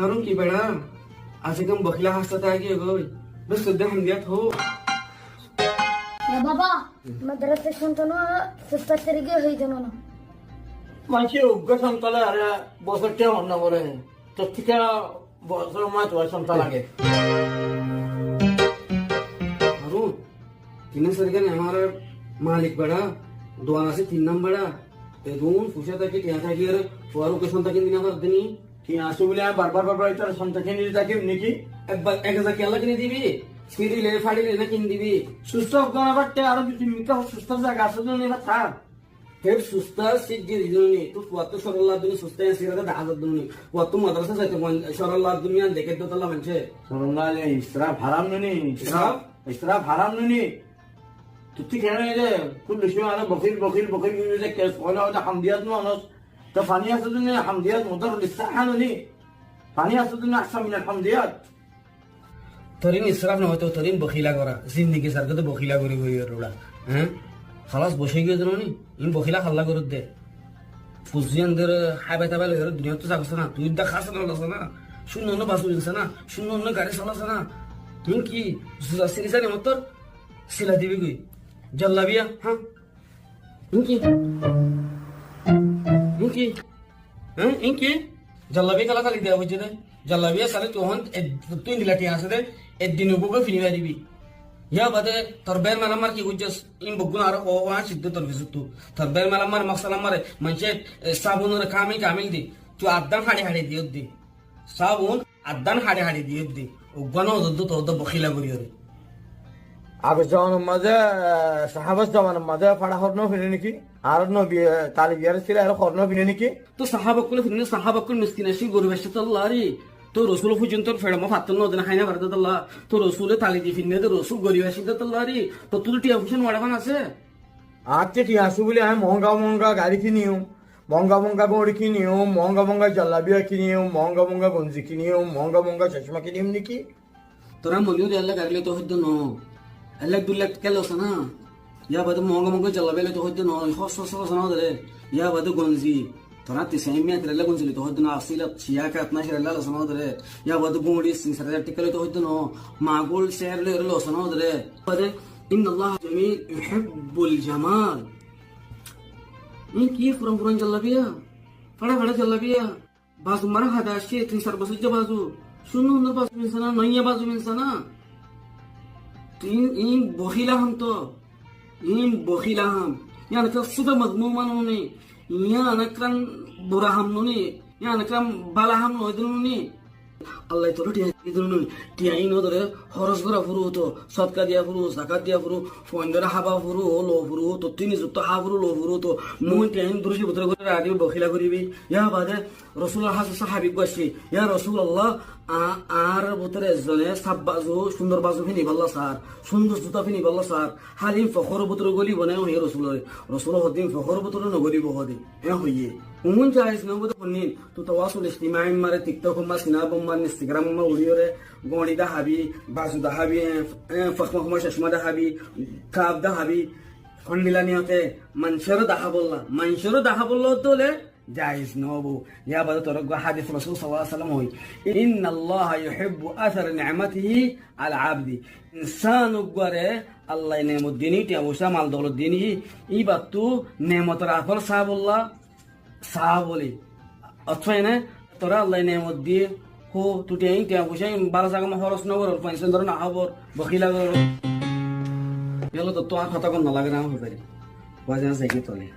हारून की बेड़ा आज एकदम बखला हंसता है कि गई बस सद्या हमदियात हो বাবা মাদ্রাসা শুনতো সুস্তা তেরিগে হই জানো না মানুষে উগ্র সন্তালে আরে বছরটা অন্য করে তোর থেকে বছর মাস তোমার সন্তান লাগে हारून तीन सरगे ने हमारा मालिक बड़ा दोना से तीन नंबर बड़ा ते दोन पूछा था कि क्या था कि यार फुआरू के संता के दिन कर देनी কি আসু বলে বারবার তার সন্তানকে নিয়ে তাকে নাকি एक हजार क्या लगने दीबी सीरी ले फाड़ी लेना किन दीबी সুস্থ গানা বাটে আর যদি মিকা সুস্থ জায়গা আছে না এটা থাক फिर सुस्ता सिख जी रिजोनी तो वातो शरल्ला दुनी सुस्ता है सिरा दा आदत दुनी वातो मदरसा से शरल्ला दुनिया देखे तो तल्ला मनछे সরঙ্গালে ইসরা ভারাম নুনি ইসরা ভারাম নুনি তুই কেন যে কুল লিশু আরে বকিল যে কেস পয়লা ওটা হামদিয়াত নো আনস তো পানি আছে দুনি হামদিয়াত মুদার লিসাহানুনি পানি আছে দুনি আহসান মিন হামদিয়াত तरीन इसराफ न होतो तरीन बखीला करा जिंदगी सारखं तर बखीला करी होई रोडा हैं खलास बसे गे जनो इन बखीला खल्ला करत दे फुजी अंदर हाय बाय ताबाय घर दुनिया तो सांगस ना तू इदा खास ना शून्य न बासू ना शून्य न गाडी चालस ना इन की सिरिसा ने मत सिला दिबी गई जल्लाबिया हां इनकी जल्लाबी कला खाली द्या वजे जल्लाबिया साले तोहन तू दिलाटी असते दिन बुग फिनिवा दिबी या बदे तरबेर मला मार की गुजस इन बगुन आर ओ वा सिद्ध तर विजुतू तरबेर मला मार मसाला मारे म्हणजे साबून कामिल दी तू अद्दान हाडे दियत दी साबून अद्दान हाडे दियत दी उगनो दद्दू तो बखिला गुरियोरे আগে যখন মাঝে সাহাবাস জামান মাঝে ফাড়া হরন ফিরে নাকি আর নবী তালি বিয়ার ছিল আর হরন ফিরে নাকি তো সাহাবাকুল ফিরে সাহাবাকুল মিসকিনাশি গরিবেশে তল্লারি তো রসুল পর্যন্ত ফেড়মা ফাতন নদন হাইনা ভারত আল্লাহ তো রসুলে তালি দি ফিরে তো রসুল গরিবেশে তল্লারি তো তুই টিয়া ফুশন ওয়াড়াবান আছে আজকে ঠিক আসু বলে আমি মহঙ্গা গাড়ি কিনিও মহঙ্গা বড়ি কিনিও মহঙ্গা জল্লাবিয়া কিনিও মহঙ্গা গঞ্জি কিনিও মহঙ্গা চশমা কিনিও নাকি তোরা মনিও দেয়ালে গাড়লে তো হইতো ন এক দুই লাখ কেলো আছে না ইয়া বাদে মহঙ্গা জল্লাবিয়া তো হইতো ন হস না ধরে ইয়া বাদে গঞ্জি তোরা 900 তেলে গঞ্জি তো হইতো না আসিলা ছিয়া কা 12 লসনা ধরে ইয়া বাদে গুড়ি সিনসারে টিকলে তো হইতো ন মাগুল শের লে লসনা ধরে বাদে ইন আল্লাহ জামিল ইউহিব্বুল জামাল इन की पुरन जल्लाबिया फड़ा जल्लाबिया बाजू मरा हादाशी तीन सर बसुच्या बाजू सुनो न बाजू मिनसाना नय्या बाजू मिनसाना इन बखिला हम तो इन बखिला हम यानी का सुबह मजमूमान होने यानी kan बुरा हम नोनी यानी kan बाला हम नो इदनुनी আল্লাহ তোর টিয়া ইনো ধরে খরচ করা ফুরু হতো সৎকা দিয়া ফুরু জাকাত দিয়া ফুরু ফন্দরা হাবা ফুরু লো ফুরু তো তিনি যুক্ত হা ফুরু লো ফুরু তো মুই টিয়াইন দুরুজি ভিতরে করে রাদি বখিলা করিবি ইয়া বাদে রাসূলুল্লাহ সাহাবী কইছি ইয়া রাসূলুল্লাহ আর ভিতরে জনে সাববাজু সুন্দর বাজু ফিনি বল্লা স্যার সুন্দর জুতা ফিনি বল্লা স্যার হালিম ফখর ভিতরে গলি বনে হে রাসূল হদিন ফখর ভিতরে নগরি বহদি এ হইয়ে উমুন জায়েজ নবদ ফনিন তো তাওয়াসুল ইজতিমাই মারে টিকটক মা সিনাব মা ইনস্টাগ্রাম মা উড়িয়রে গণি দা হাবি বাজু দা হাবি ফখমা চশমা দা হাবি কাব দা হাবি ফন্ডিলা নিয়তে মানশর দা হাবল্লা তোলে জায়েজ নবু ইয়া বাদ তোর হাদিস রাসূল সাল্লাল্লাহু আলাইহি ওয়াসাল্লাম হই ইন্নাল্লাহ ইউহিব্বু আসার নি'মাতিহি আল আবদি ইনসানু গরে আল্লাহ নেমত দিনি তে ওসা মাল দৌলত দিনি ই বাতু নেমতর আফর সাহাবলি অথবা না তোরা আল্লাহ নেমত দিয়ে হো তুই আইন তে ওসা বালা জায়গা মা খরচ নগর পয়সা ধর না হবর বখিলা গর এলো তো আর কথা কোন না লাগে না হবে পারি বাজা যাই তোলে